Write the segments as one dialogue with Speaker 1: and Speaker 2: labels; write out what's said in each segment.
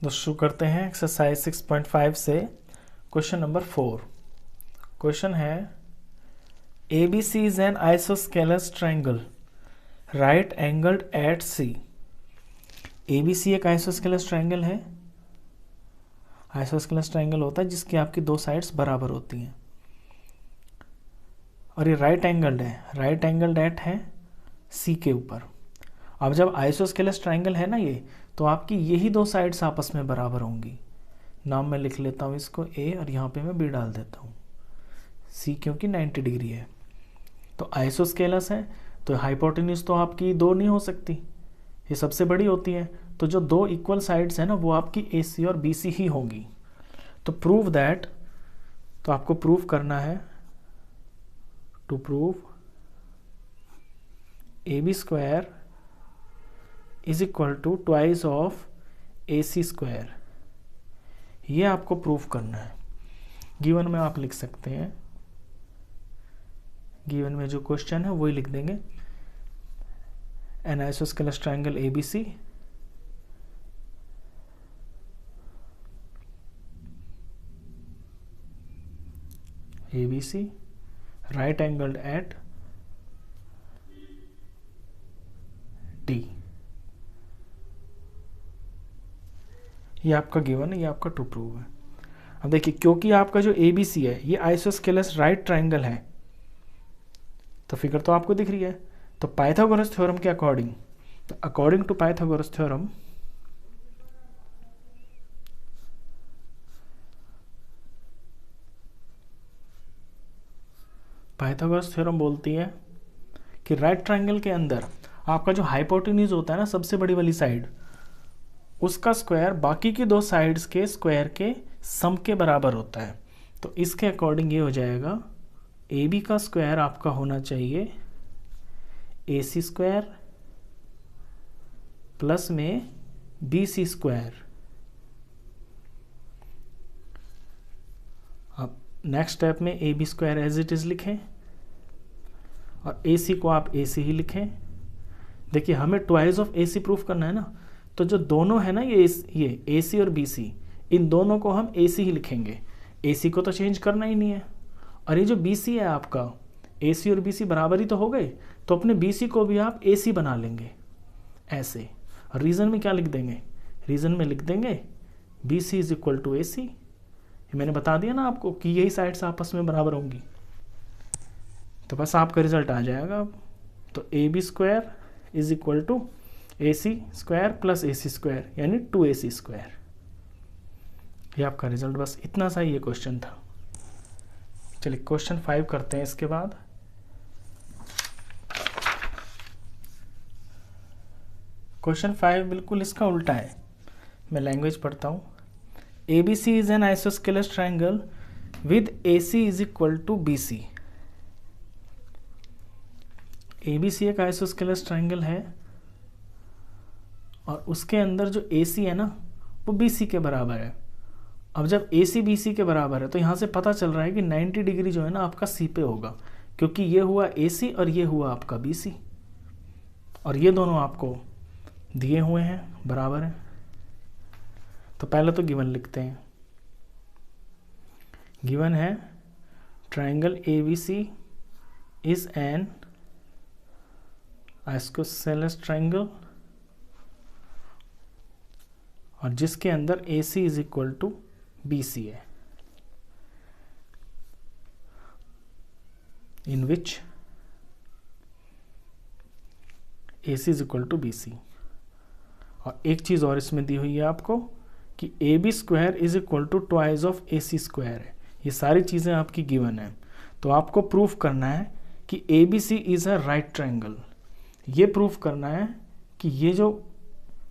Speaker 1: तो शुरू करते हैं एक्सरसाइज 6.5 से। Question number 4। क्वेश्चन है A B C is an isosceles triangle right angled at C. A B C एक आइसोस्केलस ट्राइंगल है। आइसोस्केलस ट्राइंगल होता है जिसकी आपकी दो साइड्स बराबर होती हैं और ये राइट एंगल्ड है। राइट एंगल्ड एट है सी के ऊपर। अब जब आइसोस्केलस ट्राइंगल है ना ये, तो आपकी यही दो साइड्स आपस में बराबर होंगी। नाम मैं लिख लेता हूँ इसको ए और यहाँ पे मैं बी डाल देता हूँ। सी क्योंकि 90 डिग्री है तो आइसोस्केलस है, तो हाइपोटेन्यूज तो आपकी दो नहीं हो सकती, ये सबसे बड़ी होती है। तो जो दो इक्वल साइड्स है ना वो आपकी ए सी और बी सी ही होंगी। तो प्रूव दैट, तो आपको प्रूव करना है, to prove A B square is equal to twice of A C square. ये आपको प्रूफ करना है। गिवन में आप लिख सकते हैं, गिवन में जो क्वेश्चन है वही लिख देंगे। An isosceles triangle A B C right angled at D. ये आपका गिवन है, ये आपका टू प्रूव है। अब देखिए, क्योंकि आपका जो ए बी सी है ये आइसोस्केलस राइट ट्राइंगल है, तो फिगर तो आपको दिख रही है। तो पाइथागोरस थ्योरम के अकॉर्डिंग, तो according to Pythagoras theorem, Pythagoras theorem बोलती है कि राइट ट्राइंगल के अंदर आपका जो हाइपोटेन्यूज होता है ना, सबसे बड़ी वाली साइड, उसका स्क्वायर बाकी की दो साइड्स के स्क्वायर के सम के बराबर होता है। तो इसके अकॉर्डिंग ये हो जाएगा, ए बी का स्क्वायर आपका होना चाहिए ए सी स्क्वायर प्लस में बी सी स्क्वायर। अब नेक्स्ट स्टेप में A B square as it is लिखें और ए सी को आप ए सी ही लिखें। देखिए, हमें twice of A C proof करना है ना, तो जो दोनों है ना ये ए सी और बी सी, इन दोनों को हम ए सी ही लिखेंगे। ए सी को तो चेंज करना ही नहीं है। और ये जो बी सी है आपका, ए सी और बी सी बराबर ही तो हो गए, तो अपने बी सी को भी आप ए सी बना लेंगे ऐसे। और रीज़न में क्या लिख देंगे, रीज़न में लिख देंगे B C is equal to A C. ये मैंने बता दिया ना आपको कि यही साइड्स आपस में बराबर होंगी, तो बस आपका रिजल्ट आ जाएगा अब। तो A B square is equal to A C square plus A C square, यानी 2ac स्क्वायर। ये आपका रिजल्ट, बस इतना सा ही ये क्वेश्चन था। चलिए क्वेश्चन 5 करते हैं इसके बाद। क्वेश्चन 5 बिल्कुल इसका उल्टा है। मैं लैंग्वेज पढ़ता हूँ। A B C is an isosceles triangle with A C is equal to B C. A B C एक आइसोस्केलस ट्राइंगल है और उसके अंदर जो ए सी है ना वो बी सी के बराबर है। अब जब ए सी बी सी के बराबर है तो यहाँ से पता चल रहा है कि 90 डिग्री जो है ना आपका सी पे होगा, क्योंकि ये हुआ ए सी और ये हुआ आपका बी सी, और ये दोनों आपको दिए हुए हैं, बराबर हैं। तो पहले तो गिवन लिखते हैं। गिवन है triangle A B C is an isosceles triangle और जिसके अंदर A C is equal to B C है, in which A C is equal to B C. और एक चीज़ और इसमें दी हुई है आपको कि A B square is equal to twice of A C square है। ये सारी चीज़ें आपकी गिवन है। तो आपको प्रूफ करना है कि A B C is a right triangle. ये प्रूफ करना है कि ये जो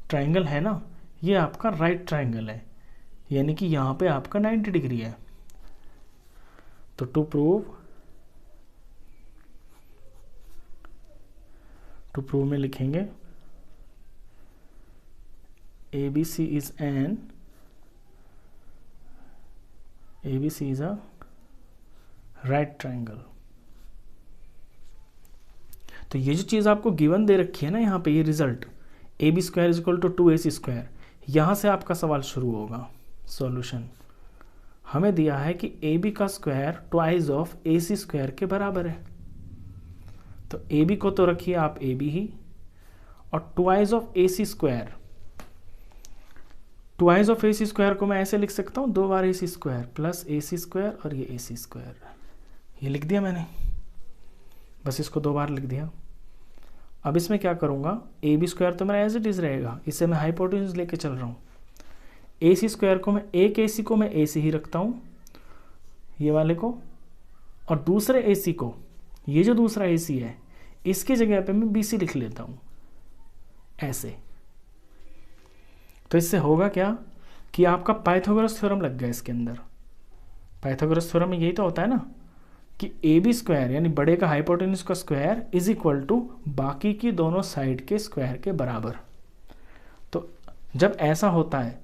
Speaker 1: ट्राइंगल है ना ये आपका राइट ट्राइंगल है, यानी कि यहाँ पे आपका 90 डिग्री है। तो टू प्रूव में लिखेंगे A B C is a right triangle. तो ये जो चीज़ आपको गिवन दे रखी है ना यहाँ पे, ये result A B square is equal to 2ac square, यहाँ से आपका सवाल शुरू होगा। सॉल्यूशन हमें दिया है कि ए बी का square twice of A C square के बराबर है। तो ए बी को तो रखिए आप ए बी ही, और twice of A C square, twice of A C square को मैं ऐसे लिख सकता हूँ, 2 बार A C square plus A C square और ये ए सी स्क्वायर, ये लिख दिया मैंने, बस इसको 2 बार लिख दिया। अब इसमें क्या करूँगा, ए बी स्क्वायर तो मेरा एज इट इज़ रहेगा, इससे मैं हाइपोटेन्यूज लेके चल रहा हूँ। ए सी स्क्वायर को मैं, एक ए सी को मैं ए सी ही रखता हूँ, ये वाले को, और दूसरे ए सी को, ये जो दूसरा ए सी है इसकी जगह पे मैं बी सी लिख लेता हूँ ऐसे। तो इससे होगा क्या कि आपका पाइथागोरस थ्योरम लग गया इसके अंदर। पाइथागोरस थ्योरम में यही तो होता है ना कि ए बी स्क्वायर यानी बड़े का हाइपोटेन्यूज का स्क्वायर इज इक्वल टू बाकी की दोनों साइड के स्क्वायर के बराबर। तो जब ऐसा होता है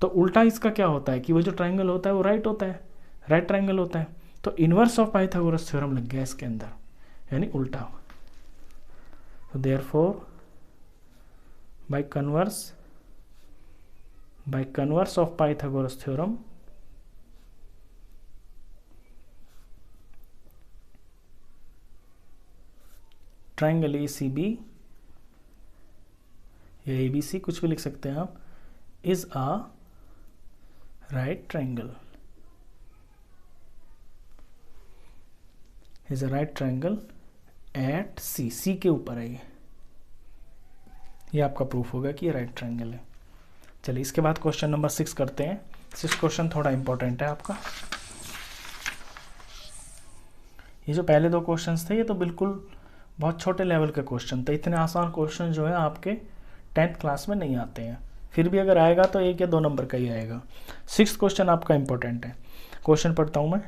Speaker 1: तो उल्टा इसका क्या होता है कि वो जो ट्राइंगल होता है वो राइट होता है, राइट ट्राइंगल होता है। तो इनवर्स ऑफ पाइथागोरस थ्योरम लग गया इसके अंदर, यानी उल्टा। तो therefore by converse of Pythagoras theorem, triangle A C B या ए बी सी कुछ भी लिख सकते हैं आप, is a right triangle, is a right triangle at C, C के ऊपर है ये आपका प्रूफ होगा कि ये राइट ट्राइंगल है। चलिए इसके बाद क्वेश्चन नंबर 6 करते हैं। 6 क्वेश्चन थोड़ा इंपॉर्टेंट है आपका। ये जो पहले 2 क्वेश्चंस थे ये तो बिल्कुल बहुत छोटे लेवल के क्वेश्चन थे, इतने आसान क्वेश्चन जो है आपके 10th क्लास में नहीं आते हैं, फिर भी अगर आएगा तो 1 या 2 नंबर का ही आएगा। 6th क्वेश्चन आपका इंपॉर्टेंट है। क्वेश्चन पढ़ता हूँ मैं।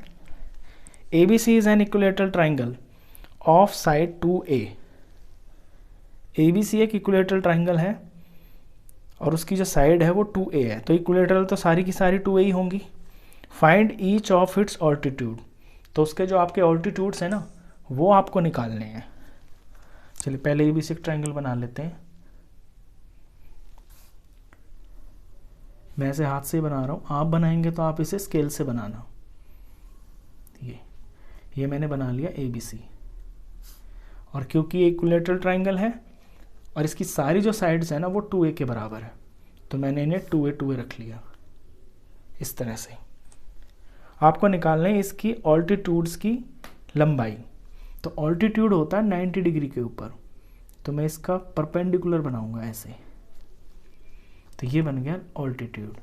Speaker 1: A B C is an equilateral triangle of side 2A। A B C एक इक्विलेटरल ट्राइंगल है और उसकी जो साइड है वो 2A है, तो इक्विलेटरल तो सारी की सारी 2A ही होंगी। Find each of its altitude, तो उसके जो आपके ऑल्टीट्यूड्स हैं ना वो आपको निकालने हैं। चलिए पहले ए बी सी एक ट्राइंगल बना लेते हैं। मैं ऐसे हाथ से ही बना रहा हूँ, आप बनाएंगे तो आप इसे स्केल से बनाना। ये मैंने बना लिया ए बी सी, और क्योंकि ये इक्विलेटरल ट्राइंगल है और इसकी सारी जो साइड्स हैं ना वो 2A के बराबर है, तो मैंने इन्हें 2A रख लिया इस तरह से। आपको निकालना है इसकी ऑल्टीट्यूड्स की लंबाई। तो ऑल्टीट्यूड होता है 90 डिग्री के ऊपर, तो मैं इसका परपेंडिकुलर बनाऊंगा ऐसे, तो ये बन गया ऑल्टीट्यूड।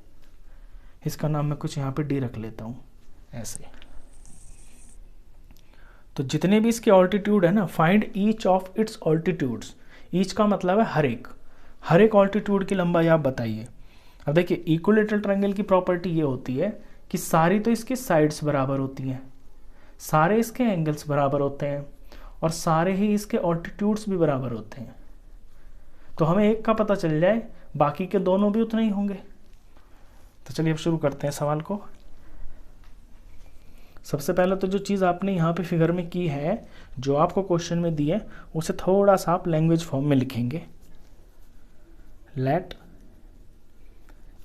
Speaker 1: इसका नाम मैं कुछ यहाँ पे डी रख लेता हूँ ऐसे। तो जितने भी इसके ऑल्टीट्यूड है ना, find each of it's altitudes. Each का मतलब है हर एक ऑल्टीट्यूड की लंबाई आप बताइए। अब देखिए इक्विलेटरल ट्रायंगल की प्रॉपर्टी ये होती है कि सारी तो इसकी साइड्स बराबर होती हैं, सारे इसके एंगल्स बराबर होते हैं और सारे ही इसके ऑल्टीट्यूड्स भी बराबर होते हैं। तो हमें एक का पता चल जाए, बाकी के दोनों भी उतने ही होंगे। तो चलिए अब शुरू करते हैं सवाल को। सबसे पहले तो जो चीज़ आपने यहाँ पे फिगर में की है, जो आपको क्वेश्चन में दी है, उसे थोड़ा सा आप लैंग्वेज फॉर्म में लिखेंगे। Let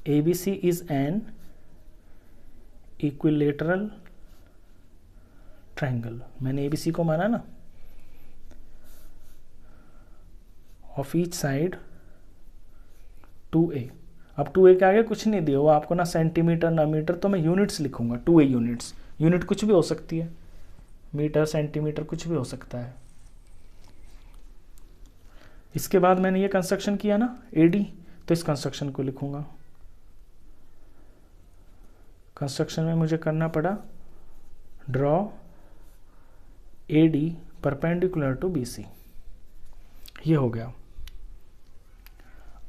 Speaker 1: A B C is an equilateral triangle. मैंने ए बी सी को माना ना, ऑफ ईच साइड 2A। अब 2A के आगे कुछ नहीं दिया हुआ आपको, ना सेंटीमीटर ना मीटर, तो मैं यूनिट्स लिखूंगा 2A यूनिट्स। यूनिट कुछ भी हो सकती है, मीटर सेंटीमीटर कुछ भी हो सकता है। इसके बाद मैंने ये कंस्ट्रक्शन किया ना AD, तो इस कंस्ट्रक्शन को लिखूंगा। कंस्ट्रक्शन में मुझे करना पड़ा draw AD perpendicular to BC। ये हो गया।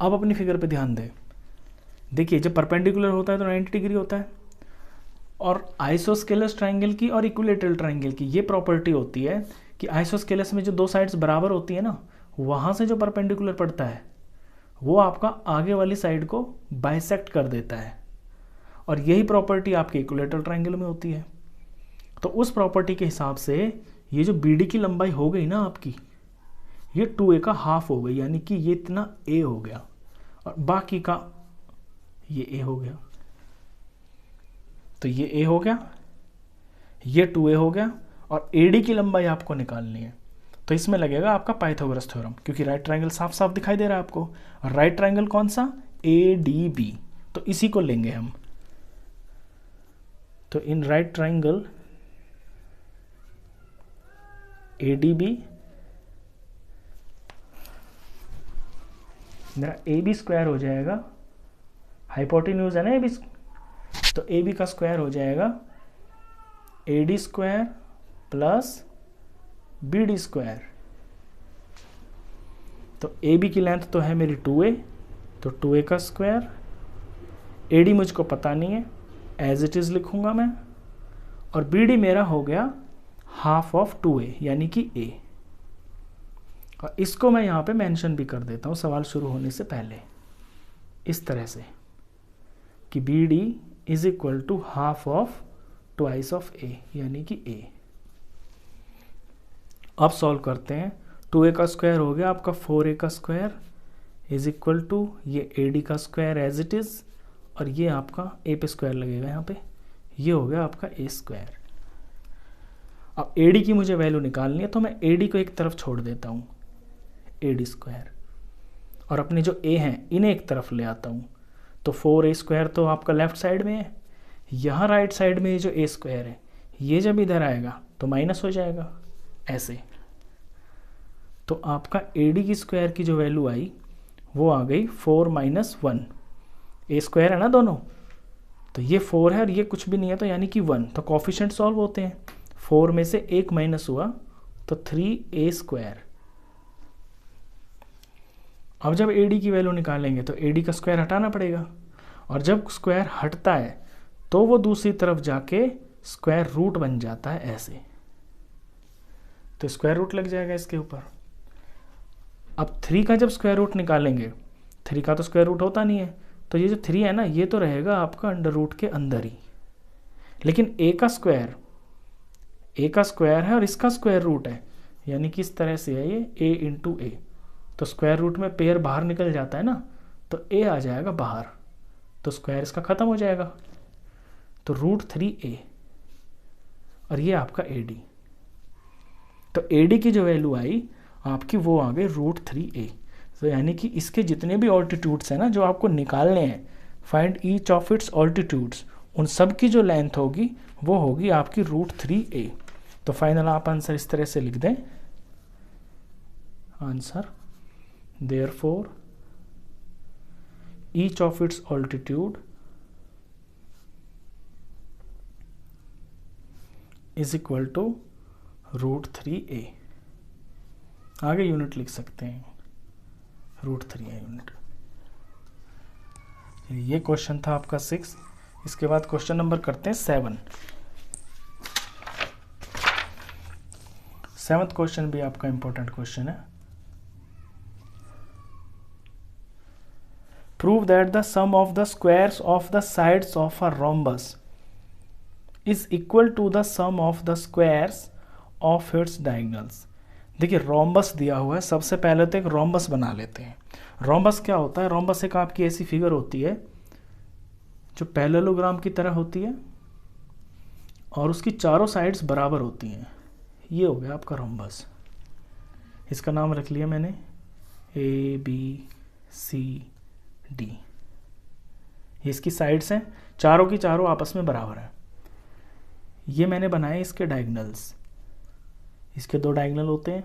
Speaker 1: अब अपनी फिगर पे ध्यान दें। देखिए जब परपेंडिकुलर होता है तो 90 डिग्री होता है, और आइसोस्केलस ट्रायंगल की और इक्विलेटरल ट्रायंगल की ये प्रॉपर्टी होती है कि आइसोस्केलस में जो 2 साइड्स बराबर होती है ना, वहाँ से जो परपेंडिकुलर पड़ता है वो आपका आगे वाली साइड को बाइसेक्ट कर देता है, और यही प्रॉपर्टी आपके इक्विलेटरल ट्रायंगल में होती है। तो उस प्रॉपर्टी के हिसाब से ये जो BD की लंबाई हो गई ना आपकी, ये 2A का हाफ हो गई, यानी कि ये इतना A हो गया, और बाकी का ये ए हो गया, तो ये ए हो गया, ये 2a हो गया, और AD की लंबाई आपको निकालनी है। तो इसमें लगेगा आपका पाइथागोरस थ्योरम, क्योंकि राइट ट्रायंगल साफ साफ दिखाई दे रहा है आपको। और राइट ट्रायंगल कौन सा? ADB, तो इसी को लेंगे हम। तो इन राइट ट्रायंगल ADB मेरा AB स्क्वायर हो जाएगा, हाइपोटेन्यूज है ना AB, तो AB का स्क्वायर हो जाएगा AD square plus BD square. तो AB की लेंथ तो है मेरी 2a, तो 2a का स्क्वायर, AD मुझको पता नहीं है, एज इट इज़ लिखूंगा मैं, और BD मेरा हो गया हाफ ऑफ 2a यानी कि a। और इसको मैं यहाँ पे मेंशन भी कर देता हूँ सवाल शुरू होने से पहले, इस तरह से कि BD is equal to half of twice of a यानी कि a। अब सॉल्व करते हैं। 2a का स्क्वायर हो गया आपका 4a का स्क्वायर इज इक्वल टू ये AD का स्क्वायर एज इट इज़, और ये आपका a पे स्क्वायर लगेगा यहाँ पे, ये हो गया आपका a स्क्वायर। अब AD की मुझे वैल्यू निकालनी है, तो मैं AD को एक तरफ छोड़ देता हूँ, AD स्क्वायर, और अपने जो a हैं इन्हें एक तरफ ले आता हूँ। तो 4a स्क्वायर तो आपका लेफ्ट साइड में है, यहाँ राइट साइड में जो a स्क्वायर है ये जब इधर आएगा तो माइनस हो जाएगा ऐसे। तो आपका AD की स्क्वायर की जो वैल्यू आई वो आ गई 4 माइनस 1, a स्क्वायर है ना दोनों, तो ये 4 है और ये कुछ भी नहीं है, तो यानी कि 1। तो कोफिशिएंट सॉल्व होते हैं, 4 में से 1 माइनस हुआ तो 3a स्क्वायर। अब जब AD की वैल्यू निकालेंगे तो AD का स्क्वायर हटाना पड़ेगा, और जब स्क्वायर हटता है तो वो दूसरी तरफ जाके स्क्वायर रूट बन जाता है ऐसे, तो स्क्वायर रूट लग जाएगा इसके ऊपर। अब 3 का जब स्क्वायर रूट निकालेंगे, 3 का तो स्क्वायर रूट होता नहीं है, तो ये जो 3 है ना ये तो रहेगा आपका अंडर रूट के अंदर ही, लेकिन a का स्क्वायर है और इसका स्क्वायर रूट है, यानी कि इस तरह से है ये a इंटू ए, तो स्क्वायर रूट में पेयर बाहर निकल जाता है ना, तो a आ जाएगा बाहर, तो स्क्वायर इसका ख़त्म हो जाएगा, तो रूट 3a, और ये आपका AD। तो AD की जो वैल्यू आई आपकी वो आ गई रूट 3a। तो यानी कि इसके जितने भी ऑल्टीट्यूड्स हैं ना जो आपको निकालने हैं, find each of it's altitudes, उन सब की जो लेंथ होगी वो होगी आपकी रूट 3a। तो फाइनल आप आंसर इस तरह से लिख दें, answer therefore each of its altitude is equal to root 3a। आगे यूनिट लिख सकते हैं, रूट 3a यूनिट। ये क्वेश्चन था आपका 6। इसके बाद क्वेश्चन नंबर करते हैं 7। 7th क्वेश्चन भी आपका इंपॉर्टेंट क्वेश्चन है। Prove that the sum of the squares of the sides of a rhombus is equal to the sum of the squares of its diagonals. देखिए रोम्बस दिया हुआ है, सबसे पहले तो एक रोम्बस बना लेते हैं। रोम्बस क्या होता है? रोम्बस एक आपकी ऐसी फिगर होती है जो पैरेललोग्राम की तरह होती है और उसकी चारों साइड्स बराबर होती हैं। ये हो गया आपका रोम्बस। इसका नाम रख लिया मैंने ABCD। ये इसकी साइड्स हैं, चारों की चारों आपस में बराबर हैं। ये मैंने बनाए इसके डायगोनल्स, इसके 2 डायगोनल होते हैं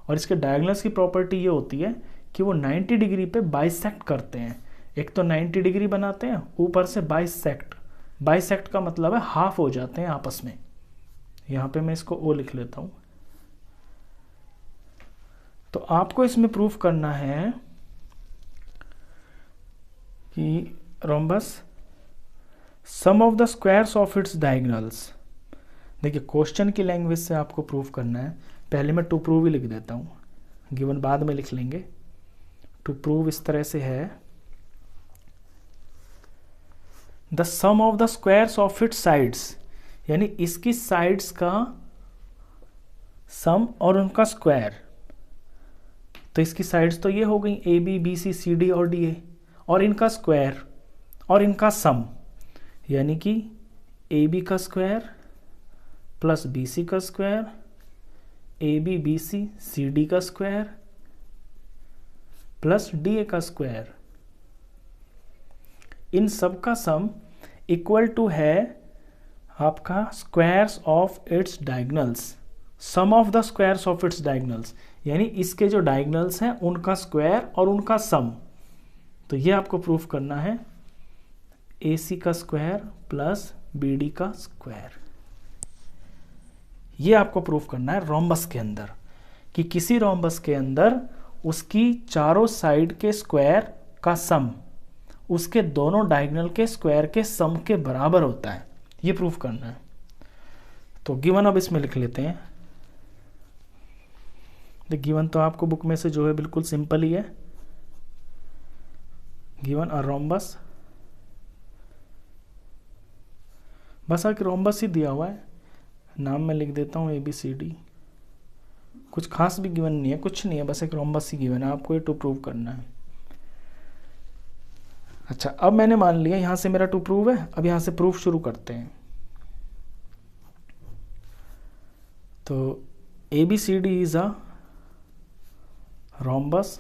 Speaker 1: और इसके डायगोनल्स की प्रॉपर्टी ये होती है कि वो 90 डिग्री पे बाइसेक्ट करते हैं। एक तो 90 डिग्री बनाते हैं, ऊपर से बाइसेक्ट। बाइसेक्ट का मतलब है हाफ हो जाते हैं आपस में। यहाँ पे मैं इसको O लिख लेता हूँ। तो आपको इसमें प्रूफ करना है कि rhombus sum of the squares of its diagonals. देखिए क्वेश्चन की लैंग्वेज से आपको प्रूफ करना है। पहले मैं टू प्रूव ही लिख देता हूँ, गिवन बाद में लिख लेंगे। टू प्रूव इस तरह से है, the sum of the squares of its sides, यानी इसकी साइड्स का सम और उनका स्क्वायर। तो इसकी साइड्स तो ये हो गई AB BC CD और DA, और इनका स्क्वायर और इनका सम, यानी कि ए बी का स्क्वायर प्लस बी सी का square, A B B C C D का स्क्वायर प्लस डी ए का स्क्वायर, इन सब का सम इक्वल टू है आपका squares of its diagonals, sum of the squares of its diagonals, यानी इसके जो डायगोनल्स हैं उनका स्क्वायर और उनका सम। तो ये आपको प्रूफ करना है ए सी का स्क्वायर प्लस बी डी का स्क्वायर। ये आपको प्रूफ करना है रोम्बस के अंदर, कि किसी रोम्बस के अंदर उसकी चारों साइड के स्क्वायर का सम उसके दोनों डायगोनल के स्क्वायर के सम के बराबर होता है। ये प्रूफ करना है। तो गिवन अब इसमें लिख लेते हैं। गिवन तो आपको बुक में से जो है बिल्कुल सिंपल ही है। गिवन अ रोम्बस, बस एक रोम्बस ही दिया हुआ है, नाम मैं लिख देता हूँ ABCD। कुछ खास भी गिवन नहीं है, कुछ नहीं है, बस एक रोम्बस ही गिवन है, आपको ये टू प्रूव करना है। अच्छा, अब मैंने मान लिया यहां से मेरा टू प्रूव है, अब यहां से प्रूफ शुरू करते हैं। तो ABCD is a rhombus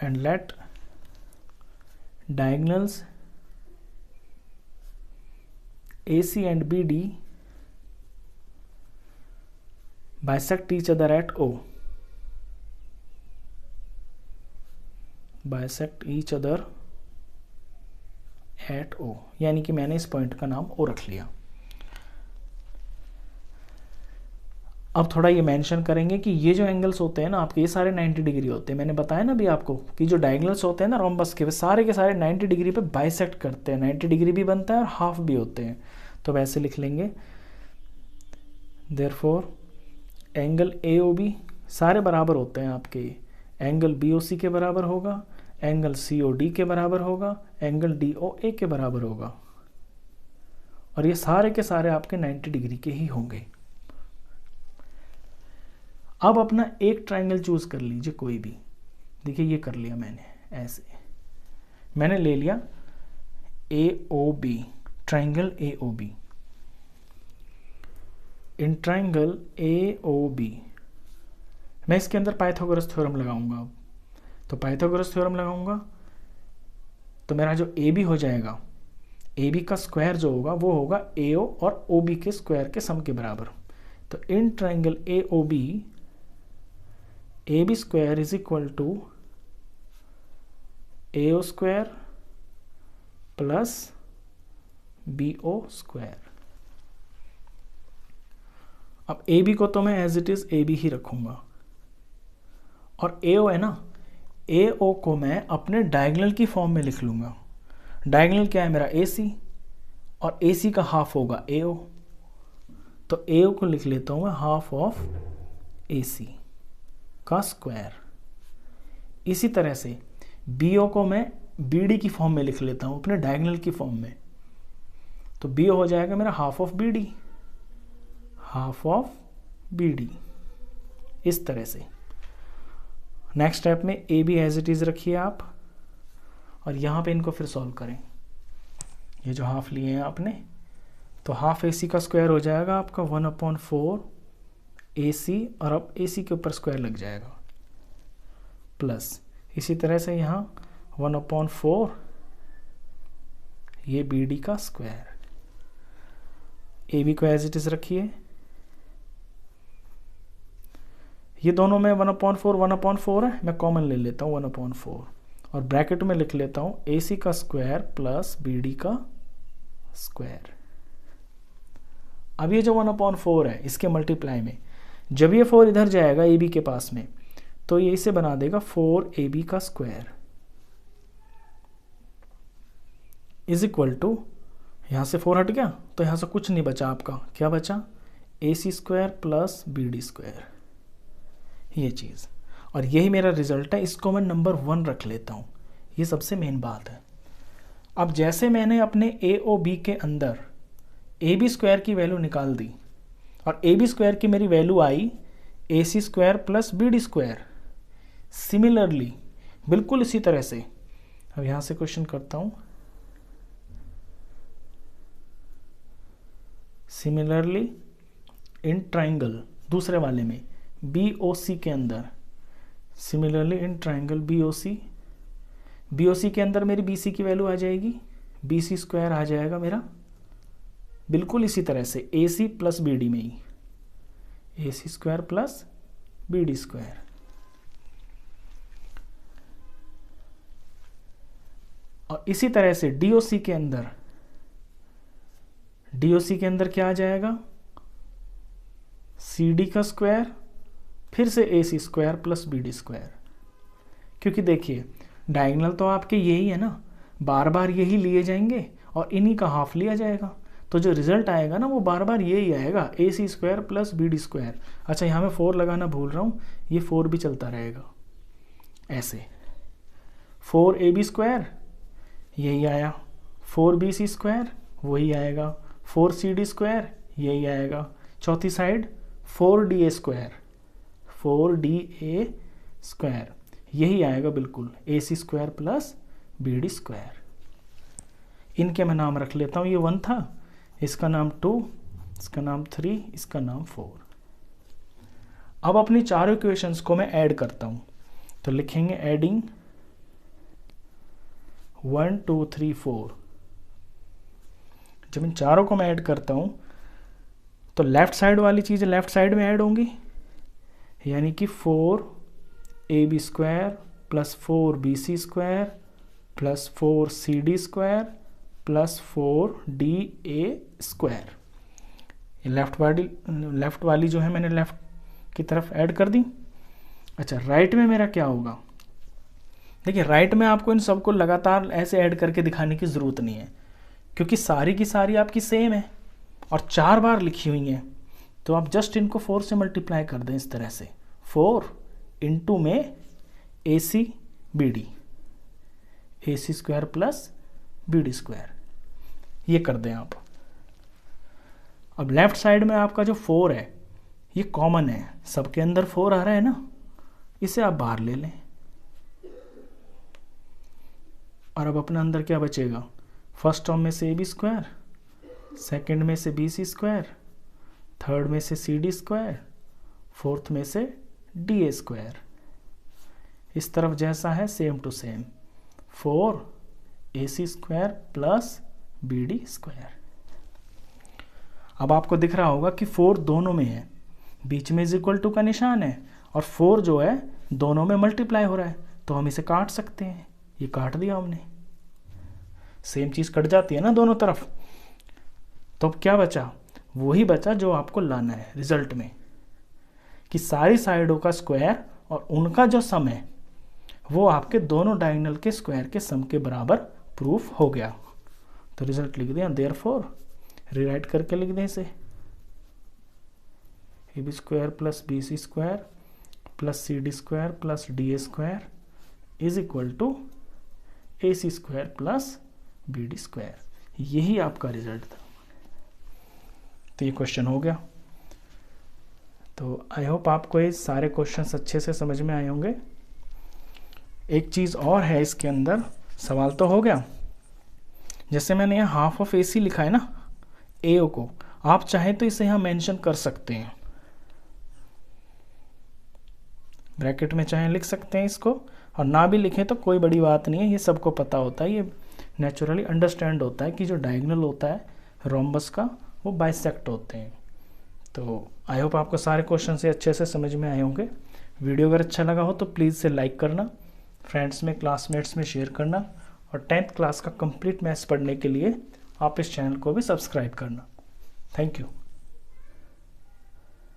Speaker 1: and let diagonals AC and BD bisect each other at O, bisect each other at O, यानी कि मैंने इस पॉइंट का नाम O रख लिया। अब थोड़ा ये मेंशन करेंगे कि ये जो एंगल्स होते हैं ना आपके, ये सारे 90 डिग्री होते हैं। मैंने बताया ना अभी आपको कि जो डायगोनल्स होते हैं ना रोम्बस के, वे सारे के सारे 90 डिग्री पे बाइसेक्ट करते हैं। 90 डिग्री भी बनता है और हाफ भी होते हैं। तो वैसे लिख लेंगे, देयरफॉर एंगल AOB सारे बराबर होते हैं आपके। एंगल BOC के बराबर होगा, एंगल COD के बराबर होगा, एंगल DOA के बराबर होगा, और ये सारे के सारे आपके 90 डिग्री के ही होंगे। अब अपना एक ट्रायंगल चूज कर लीजिए कोई भी। देखिए ये कर लिया मैंने, ऐसे मैंने ले लिया AOB, ट्रायंगल AOB। इन ट्रायंगल AOB मैं इसके अंदर पाइथागोरस थ्योरम लगाऊंगा। तो पाइथागोरस थ्योरम लगाऊंगा तो मेरा जो AB हो जाएगा, AB का स्क्वायर जो होगा वो होगा AO और OB के स्क्वायर के सम के बराबर। तो in triangle AOB AB square is equal to AO square plus BO square. अब AB को तो मैं एज इट इज AB ही रखूंगा, और AO है ना, AO को मैं अपने डायगोनल की फॉर्म में लिख लूंगा। डायगोनल क्या है मेरा AC, और AC का हाफ होगा AO, तो AO को लिख लेता हूं मैं हाफ ऑफ AC का स्क्वायर। इसी तरह से BO को मैं BD की फॉर्म में लिख लेता हूं, अपने डायगोनल की फॉर्म में। तो BO हो जाएगा मेरा half of BD, half of BD। इस तरह से नेक्स्ट स्टेप में AB एज इट इज रखिए आप, और यहां पे इनको फिर सॉल्व करें। ये जो हाफ लिए हैं आपने, तो हाफ AC का स्क्वायर हो जाएगा आपका 1/4 AC, और अब AC के ऊपर स्क्वायर लग जाएगा, प्लस इसी तरह से यहाँ 1/4 ये BD का स्क्वायर। AB को एज इट इज रखिए। ये दोनों में 1/4 है, मैं कॉमन ले लेता हूँ 1/4, और ब्रैकेट में लिख लेता हूँ AC का स्क्वायर प्लस BD का स्क्वायर। अब ये जो 1/4 है इसके मल्टीप्लाई में जब ये 4 इधर जाएगा AB के पास में, तो ये इसे बना देगा 4AB का स्क्वायर इज इक्वल टू, यहां से 4 हट गया तो यहां से कुछ नहीं बचा आपका, क्या बचा AC square plus BD square, ये चीज। और यही मेरा रिजल्ट है, इसको मैं नंबर 1 रख लेता हूं। ये सबसे मेन बात है। अब जैसे मैंने अपने AOB के अंदर AB स्क्वायर की वैल्यू निकाल दी, और AB स्क्वायर की मेरी वैल्यू आई AC square plus BD square. Similarly बिल्कुल इसी तरह से। अब यहाँ से क्वेश्चन करता हूँ। सिमिलरली इन ट्राइंगल, दूसरे वाले में BOC के अंदर, सिमिलरली इन ट्राइंगल BOC के अंदर मेरी BC की वैल्यू आ जाएगी, BC स्क्वायर आ जाएगा मेरा, बिल्कुल इसी तरह से AC प्लस BD में ही, AC square plus BD square. और इसी तरह से DOC के अंदर क्या आ जाएगा, CD का स्क्वायर फिर से AC square plus BD square. क्योंकि देखिए डायगोनल तो आपके यही है ना, बार बार यही लिए जाएंगे और इन्हीं का हाफ लिया जाएगा, तो जो रिजल्ट आएगा ना वो बार बार यही आएगा, AC square plus BD square. अच्छा यहाँ मैं 4 लगाना भूल रहा हूँ, ये 4 भी चलता रहेगा ऐसे, 4AB स्क्वायर यही आया, 4BC स्क्वायर वही आएगा, 4CD स्क्वायर यही आएगा, चौथी साइड 4DA स्क्वायर यही आएगा बिल्कुल, AC square plus BD square. इनके मैं नाम रख लेता हूँ, ये 1 था, इसका नाम 2, इसका नाम 3, इसका नाम 4। अब अपनी चारों इक्वेशंस को मैं ऐड करता हूँ, तो लिखेंगे एडिंग 1 2 3 4। जब इन चारों को मैं ऐड करता हूँ तो लेफ्ट साइड वाली चीज़ें लेफ्ट साइड में ऐड होंगी, यानी कि 4AB square plus 4BC square plus 4CD square plus 4DA square. ये लेफ्ट वाली जो है मैंने लेफ्ट की तरफ ऐड कर दी। अच्छा राइट में मेरा क्या होगा, देखिए राइट में आपको इन सबको लगातार ऐसे ऐड करके दिखाने की ज़रूरत नहीं है, क्योंकि सारी की सारी आपकी सेम है और 4 बार लिखी हुई हैं, तो आप जस्ट इनको 4 से मल्टीप्लाई कर दें इस तरह से, 4 इंटू में AC square plus BD square, ये कर दें आप। अब लेफ्ट साइड में आपका जो 4 है ये कॉमन है, सबके अंदर 4 आ रहा है ना, इसे आप बाहर ले लें। और अब अपने अंदर क्या बचेगा, फर्स्ट टर्म में से AB स्क्वायर, सेकेंड में से BC स्क्वायर, थर्ड में से CD स्क्वायर, फोर्थ में से DA स्क्वायर। इस तरफ जैसा है same to same, 4AC square plus BD square. अब आपको दिख रहा होगा कि 4 दोनों में है, बीच में इज इक्वल टू का निशान है, और 4 जो है दोनों में मल्टीप्लाई हो रहा है, तो हम इसे काट सकते हैं। ये काट दिया हमने, सेम चीज़ कट जाती है ना दोनों तरफ, तो अब क्या बचा, वही बचा जो आपको लाना है रिजल्ट में, कि सारी साइडों का स्क्वायर और उनका जो सम है वो आपके दोनों डायगोनल के स्क्वायर के सम के बराबर प्रूफ हो गया। तो रिजल्ट लिख दिया, देयरफॉर रीराइट करके लिख दें इसे, AB square plus BC square plus CD square plus DA square is equal to AC square plus BD square. यही आपका रिजल्ट था। तो ये क्वेश्चन हो गया। तो आई होप आपको ये सारे क्वेश्चंस अच्छे से समझ में आए होंगे। एक चीज़ और है इसके अंदर, सवाल तो हो गया, जैसे मैंने यहाँ हाफ ऑफ AC लिखा है ना, AO को आप चाहें तो इसे यहाँ मेंशन कर सकते हैं, ब्रैकेट में चाहे लिख सकते हैं इसको, और ना भी लिखें तो कोई बड़ी बात नहीं है, ये सबको पता होता है, ये नेचुरली अंडरस्टैंड होता है कि जो डायगोनल होता है रोम्बस का वो बाइसेक्ट होते हैं। तो आई होप आपको सारे क्वेश्चन से अच्छे से समझ में आए होंगे। वीडियो अगर अच्छा लगा हो तो प्लीज़ से लाइक करना, फ्रेंड्स में क्लासमेट्स में शेयर करना, और 10th क्लास का कंप्लीट मैथ्स पढ़ने के लिए आप इस चैनल को भी सब्सक्राइब करना। Thank you.